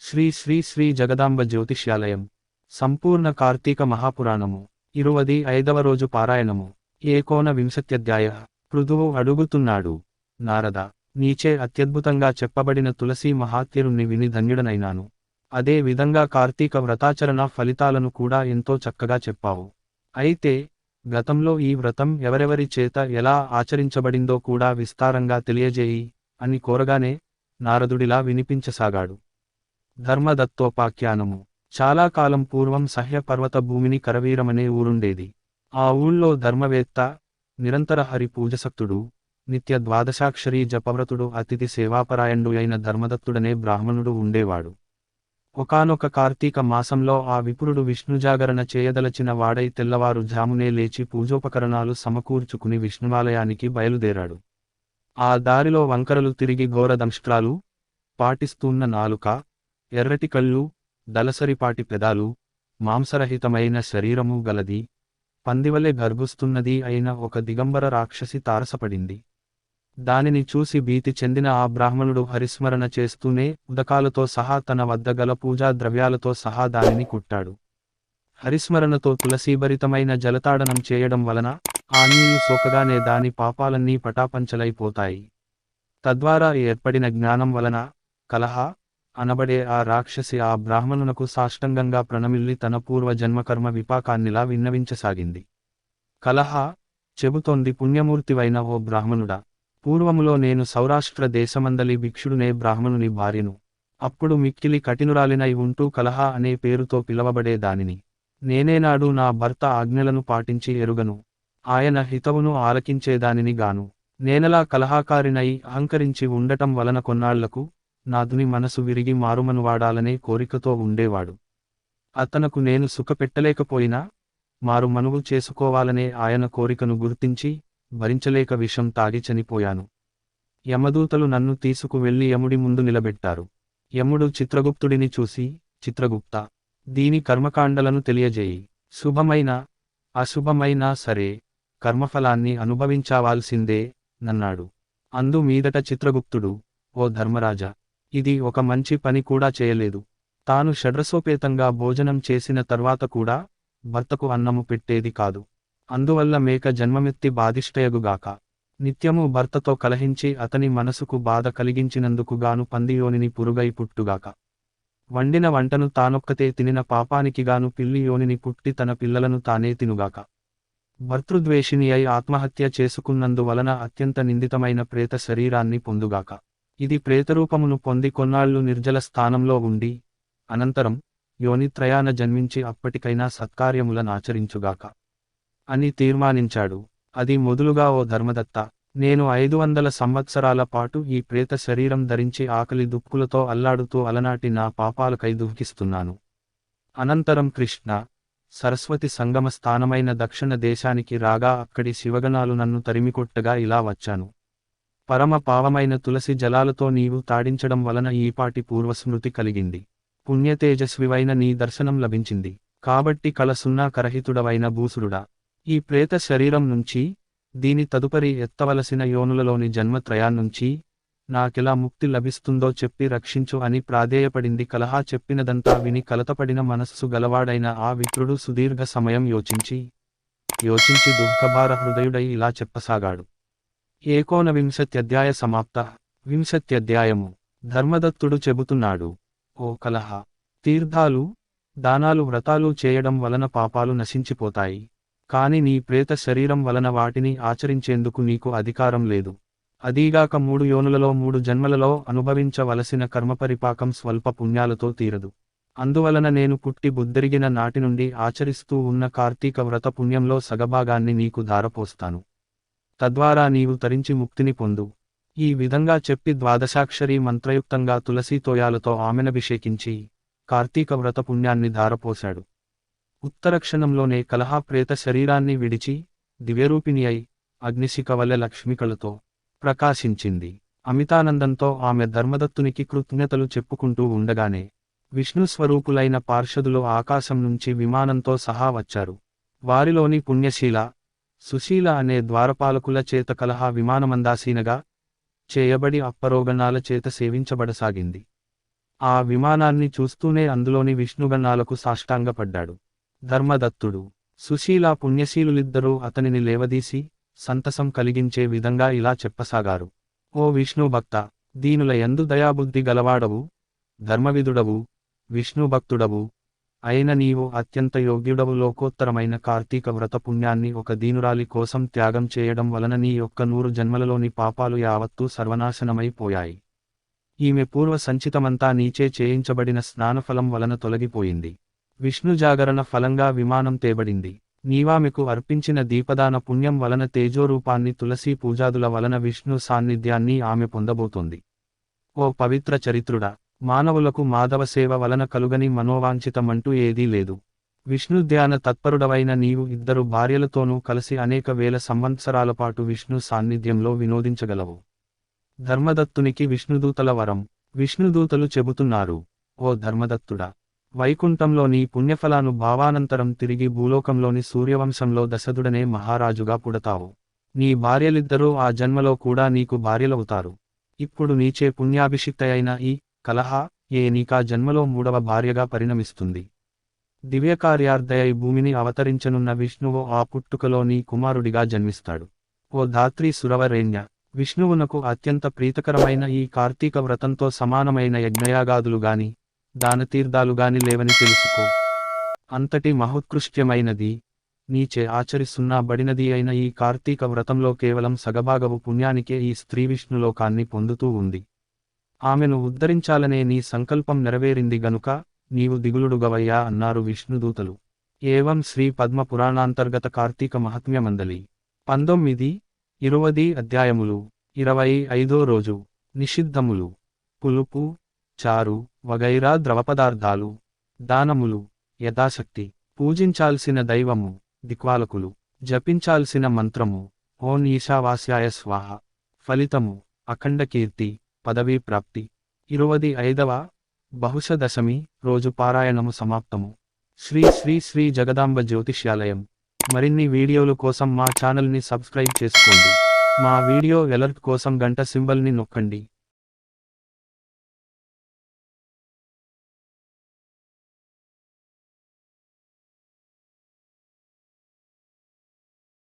శ్రీ శ్రీ శ్రీ జగదాంబ జ్యోతిష్యాలయం సంపూర్ణ కార్తీక మహాపురాణము 25వ రోజు పారాయణము ఏకోన వింశత్యధ్యాయ పృథువు అడుగుతున్నాడు నారద నీచే అత్యద్భుతంగా చెప్పబడిన తులసీ మహాత్మ్యుని విని ధన్యుడనైనాను. అదే విధంగా కార్తీక వ్రతాచరణ ఫలితాలను కూడా ఎంతో చక్కగా చెప్పావు. అయితే గతంలో ఈ వ్రతం ఎవరెవరి చేత ఎలా ఆచరించబడిందో కూడా విస్తారంగా తెలియజేయి అని కోరగానే నారదుడిలా వినిపించసాగాడు. ధర్మదత్తోపాఖ్యానము చాలా కాలం పూర్వం సహ్య పర్వత భూమిని కరవీరమనే ఊరుండేది. ఆ ఊళ్ళో ధర్మవేత్త, నిరంతర హరి పూజసక్తుడు, నిత్య ద్వాదశాక్షరీ జపవ్రతుడు, అతిథి సేవాపరాయణుడు అయిన ధర్మదత్తుడనే బ్రాహ్మణుడు ఉండేవాడు. ఒకానొక కార్తీక మాసంలో ఆ విపురుడు విష్ణుజాగరణ చేయదలచిన వాడై తెల్లవారు జామునే లేచి పూజోపకరణాలు సమకూర్చుకుని విష్ణువాలయానికి బయలుదేరాడు. ఆ దారిలో వంకరలు తిరిగి ఘోర దంష్ట్రాలు పాటిస్తున్న నాలుక, ఎర్రటి కళ్ళు, దలసరిపాటి పెదాలు, మాంసరహితమైన శరీరము గలది, పందివలె గర్భుస్తున్నది అయిన ఒక దిగంబర రాక్షసి తారసపడింది. దానిని చూసి భీతి చెందిన ఆ బ్రాహ్మణుడు హరిస్మరణ చేస్తూనే ఉదకాలతో సహా తన వద్ద గల పూజా ద్రవ్యాలతో సహా దానిని కుట్టాడు. హరిస్మరణతో తులసీభరితమైన జలతాడనం చేయడం వలన ఆ నీళ్లు సోకగానే దాని పాపాలన్నీ పటాపంచలైపోతాయి. తద్వారా ఏర్పడిన జ్ఞానం వలన కలహ అనబడే ఆ రాక్షసి ఆ బ్రాహ్మణునకు సాష్టంగంగా ప్రణమిల్లి తన పూర్వ జన్మకర్మ విపాకాన్నిలా విన్నవించసాగింది. కలహ చెబుతోంది, పుణ్యమూర్తివైన ఓ బ్రాహ్మణుడా, పూర్వములో నేను సౌరాష్ట్ర దేశమందలి భిక్షుడునే బ్రాహ్మణుని భార్యను. అప్పుడు మిక్కిలి కఠినురాలినై ఉంటూ కలహ అనే పేరుతో పిలవబడే దానిని. నేనేనాడు నా భర్త ఆజ్ఞలను పాటించి ఎరుగను. ఆయన హితవును ఆలకించేదానిని గాను నేనలా కలహాకారినై అహంకరించి ఉండటం వలన కొన్నాళ్లకు నాదుని మనసు విరిగి మారుమనువాడాలనే కోరికతో ఉండేవాడు. అతనకు నేను సుఖపెట్టలేకపోయినా మారుమనువు చేసుకోవాలనే ఆయన కోరికను గుర్తించి భరించలేక విషం తాగి చనిపోయాను. యమదూతలు నన్ను తీసుకువెళ్లి యముడి ముందు నిలబెట్టారు. యముడు చిత్రగుప్తుడిని చూసి, చిత్రగుప్త, దీని కర్మకాండలను తెలియజేయి. శుభమైనా అశుభమైనా సరే కర్మఫలాన్ని అనుభవించావాల్సిందే నన్నాడు. అందు మీదట చిత్రగుప్తుడు, ఓ ధర్మరాజా, ఇది ఒక మంచి పని కూడా చేయలేదు. తాను షడ్రసోపేతంగా భోజనం చేసిన తర్వాత కూడా భర్తకు అన్నము పెట్టేది కాదు. అందువల్ల మేక జన్మమెత్తి బాధిష్టయగుగాక. నిత్యము భర్తతో కలహించి అతని మనసుకు బాధ కలిగించినందుకు గాను పందియోనిని పురుగై పుట్టుగాక. వండిన వంటను తానొక్కతే తినిన పాపానికిగాను పిల్లి యోనిని పుట్టి తన పిల్లలను తానే తినుగాక. భర్తృద్వేషిణి అయి ఆత్మహత్య చేసుకున్నందువలన అత్యంత నిందితమైన ప్రేత శరీరాన్ని పొందుగాక. ఇది ప్రేతరూపమును పొంది కొన్నాళ్లు నిర్జల స్థానంలో ఉండి అనంతరం యోనిత్రయాన జన్మించి అప్పటికైనా సత్కార్యములనాచరించుగాక అని తీర్మానించాడు. అది మొదలుగా, ఓ ధర్మదత్త, నేను 500 సంవత్సరాల పాటు ఈ ప్రేత శరీరం ధరించి ఆకలి దుఃఖులతో అల్లాడుతూ అలనాటి నా పాపాలకై దుఃఖిస్తున్నాను. అనంతరం కృష్ణ సరస్వతి సంగమ స్థానమైన దక్షిణ దేశానికి రాగా అక్కడి శివగణాలు నన్ను తరిమికొట్టగా ఇలా వచ్చాను. పరమ పావమైన తులసి జలాలతో నీవు తాడించడం వలన ఈపాటి పూర్వస్మృతి కలిగింది. పుణ్యతేజస్వివైన నీ దర్శనం లభించింది. కాబట్టి కళసున్నా కరహితుడవైన భూసురుడా, ఈ ప్రేత శరీరం నుంచి, దీని తదుపరి ఎత్తవలసిన యోనులలోని జన్మత్రయాన్నుంచి నాకెలా ముక్తి లభిస్తుందో చెప్పి రక్షించు అని ప్రాధేయపడింది. కలహ చెప్పినదంతా విని కలతపడిన మనస్సు గలవాడైన ఆ విప్రుడు సుదీర్ఘ సమయం యోచించి దుఃఖభార హృదయుడై ఇలా చెప్పసాగాడు. ఏకోనవింశత్యధ్యాయ సమాప్త. వింశత్యధ్యాయము. ధర్మదత్తుడు చెబుతున్నాడు, ఓ కలహ, తీర్థాలు, దానాలు, వ్రతాలు చేయడం వలన పాపాలు నశించిపోతాయి. కాని నీ ప్రేత శరీరం వలన వాటిని ఆచరించేందుకు నీకు అధికారం లేదు. అదీగాక 3 యోనులలో 3 జన్మలలో అనుభవించవలసిన కర్మపరిపాకం స్వల్ప పుణ్యాలతో తీరదు. అందువలన నేను పుట్టి బుద్ధెరిగిన నాటి నుండి ఆచరిస్తూ ఉన్న కార్తీక వ్రత పుణ్యంలో సగభాగాన్ని నీకు ధారపోస్తాను. తద్వారా నీవు తరించి ముక్తిని పొందు. ఈ విధంగా చెప్పి ద్వాదశాక్షరీ మంత్రయుక్తంగా తులసీ తోయాలతో ఆమెనభిషేకించి కార్తీక వ్రత పుణ్యాన్ని ధారపోశాడు. ఉత్తరక్షణంలోనే కలహ ప్రేత శరీరాన్ని విడిచి దివ్యరూపిణి అయి అగ్నిశిఖవలె లక్ష్మికలతో ప్రకాశించింది. అమితానందంతో ఆమె ధర్మదత్తునికి కృతజ్ఞతలు చెప్పుకుంటూ ఉండగానే విష్ణుస్వరూపులైన పార్షదులు ఆకాశం నుంచి విమానంతో సహా వచ్చారు. వారిలోని పుణ్యశీల, సుశీల అనే ద్వారపాలకుల చేత కలహ విమానమందాసీనగా చేయబడి అప్పరోగణాల చేత సేవించబడసాగింది. ఆ విమానాన్ని చూస్తూనే అందులోని విష్ణుగణాలకు సాష్టాంగపడ్డాడు. ధర్మదత్తుడు, సుశీల పుణ్యశీలులిద్దరూ అతనిని లేవదీసి, సంతసం కలిగించే విధంగా ఇలా చెప్పసాగారు. ఓ విష్ణుభక్త, దీనుల యందు దయాబుద్ధి గలవాడవు, ధర్మవిదుడవు, విష్ణుభక్తుడవు అయిన నీవు అత్యంత యోగ్యుడవు. లోకోత్తరమైన కార్తీక వ్రత పుణ్యాన్ని ఒక దీనురాలి కోసం త్యాగం చేయడం వలన నీ యొక్క 100 జన్మలలోని పాపాలు యావత్తూ సర్వనాశనమైపోయాయి. ఈమె పూర్వ సంచితమంతా నీచే చేయించబడిన స్నానఫలం వలన తొలగిపోయింది. విష్ణు జాగరణ ఫలంగా విమానం తేబడింది. నీవామెకు అర్పించిన దీపదాన పుణ్యం వలన తేజోరూపాన్ని తులసీ పూజాదుల వలన విష్ణు సాన్నిధ్యాన్ని ఆమె పొందబోతోంది. ఓ పవిత్ర చరిత్రుడా, మానవులకు మాధవ సేవ వలన కలుగని మనోవాంఛితమంటూ ఏదీ లేదు. విష్ణుధ్యాన తత్పరుడవైన నీవు 2 భార్యలతోనూ కలిసి అనేక వేల సంవత్సరాలపాటు విష్ణు సాన్నిధ్యంలో వినోదించగలవు. ధర్మదత్తునికి విష్ణుదూతల వరం. విష్ణుదూతలు చెబుతున్నారు, ఓ ధర్మదత్తుడా, వైకుంఠంలో నీ పుణ్యఫలాను భావానంతరం తిరిగి భూలోకంలోని సూర్యవంశంలో దశదుడనే మహారాజుగా పుడతావు. నీ భార్యలిద్దరూ ఆ జన్మలో కూడా నీకు భార్యలవుతారు. ఇప్పుడు నీచే పుణ్యాభిషిక్తయైన ఈ కలహ నీకా జన్మలో 3వ భార్యగా పరిణమిస్తుంది. దివ్యకార్యార్థయై భూమిని అవతరించనున్న విష్ణువు ఆ పుట్టుకలో నీ కుమారుడిగా జన్మిస్తాడు. ఓ ధాత్రి సురవరేణ్య, విష్ణువునకు అత్యంత ప్రీతకరమైన ఈ కార్తీక వ్రతంతో సమానమైన యజ్ఞయాగాదులుగాని దానతీర్థాలుగాని లేవని తెలుసుకో. అంతటి మహోత్కృష్ట్యమైనది, నీచే ఆచరిస్తున్నబడినది అయిన ఈ కార్తీక వ్రతంలో కేవలం సగభాగవు పుణ్యానికే ఈ స్త్రీ విష్ణులోకాన్ని పొందుతూ ఉంది. ఆమెను ఉద్ధరించాలనే నీ సంకల్పం నెరవేరింది గనుక నీవు దిగులుడుగవయ్యా అన్నారు విష్ణుదూతలు. ఏవం శ్రీ పద్మ పురాణాంతర్గత కార్తీక మహాత్మ్యమందలి 19, 20 అధ్యాయములు. 25వ రోజు. నిషిద్ధములు: పులుపు, చారు వగైరా ద్రవపదార్థాలు, దానములు, యథాశక్తి, పూజించాల్సిన దైవము, దిక్పాలకులు, జపించాల్సిన మంత్రము, ఓం ఈశావాస్యాయ స్వాహ. ఫలితము: అఖండ కీర్తి, పదవీ ప్రాప్తి. 25వ బహుశదశమి రోజు పారాయణము సమాప్తము. శ్రీ శ్రీ శ్రీ జగదాంబ జ్యోతిష్యాలయం. మరిన్ని వీడియోలు కోసం మా ఛానల్ని సబ్స్క్రైబ్ చేసుకోండి. మా వీడియో అలర్ట్ కోసం గంట సింబల్ని నొక్కండి.